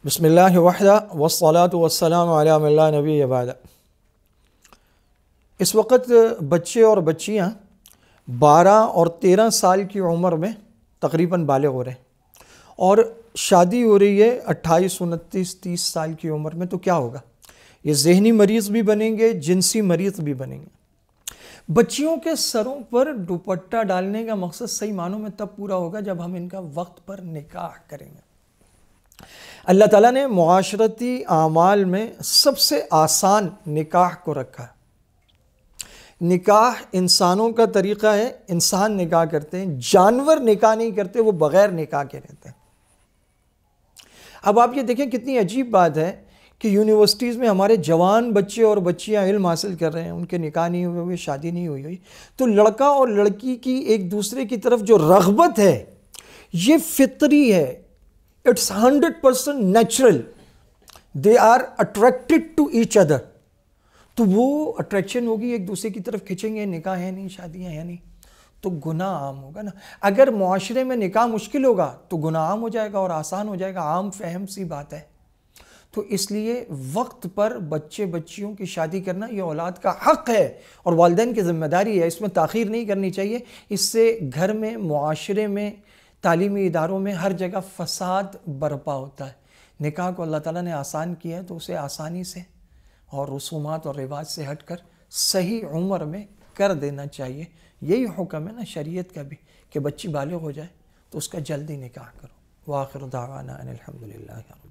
بسم اللہ وحدہ والصلاة والسلام علی من لا نبی بعد۔ اس وقت بچے اور بچیاں 12 اور 13 سال کی عمر میں تقریباً بالغ ہو رہے ہیں اور شادی ہو رہی ہے 28 29 30 سال کی عمر میں، تو کیا ہوگا؟ یہ ذہنی مریض بھی بنیں گے، جنسی مریض بھی بنیں گے۔ بچیوں کے سروں پر دوپٹہ ڈالنے کا مقصد صحیح معنوں میں تب پورا ہوگا جب ہم ان کا وقت پر نکاح کریں گے۔ اللہ تعالیٰ نے معاشرتی اعمال میں سب سے آسان نکاح کو رکھا ہے۔ نکاح انسانوں کا طریقہ ہے، انسان نکاح کرتے ہیں، جانور نکاح نہیں کرتے، وہ بغیر نکاح کے رہتے ہیں۔ اب آپ یہ دیکھیں کتنی عجیب بات ہے کہ یونیورسٹیز میں ہمارے جوان بچے اور بچیاں علم حاصل کر رہے ہیں، ان کے نکاح نہیں ہوئے ہوئے، شادی نہیں ہوئی ہوئی، تو لڑکا اور لڑکی کی ایک دوسرے کی طرف جو رغبت ہے یہ فطری ہے، it's 100% natural, they are attracted to each other, تو وہ اٹریکشن ہوگی، ایک دوسرے کی طرف کھنچیں گے، نکاح ہے نہیں، شادیاں ہیں نہیں، تو گناہ عام ہوگا نا۔ اگر معاشرے میں نکاح مشکل ہوگا تو گناہ عام ہو جائے گا اور آسان ہو جائے گا، عام فہم سی بات ہے۔ تو اس لیے وقت پر بچے بچیوں کی شادی کرنا یہ اولاد کا حق ہے اور والدین کی ذمہ داری ہے، اس میں تاخیر نہیں کرنی چاہیے۔ اس سے گھر میں، معاشرے میں، تعلیمی اداروں میں ہر جگہ فساد برپا ہوتا ہے۔ نکاح کو اللہ تعالیٰ نے آسان کیا ہے تو اسے آسانی سے اور رسومات اور رواج سے ہٹ کر صحیح عمر میں کر دینا چاہیے۔ یہی حکم ہے نا شریعت کا بھی کہ بچی بالغ ہو جائے تو اس کا جلدی نکاح کرو۔ وآخر دعوانا ان الحمدللہ۔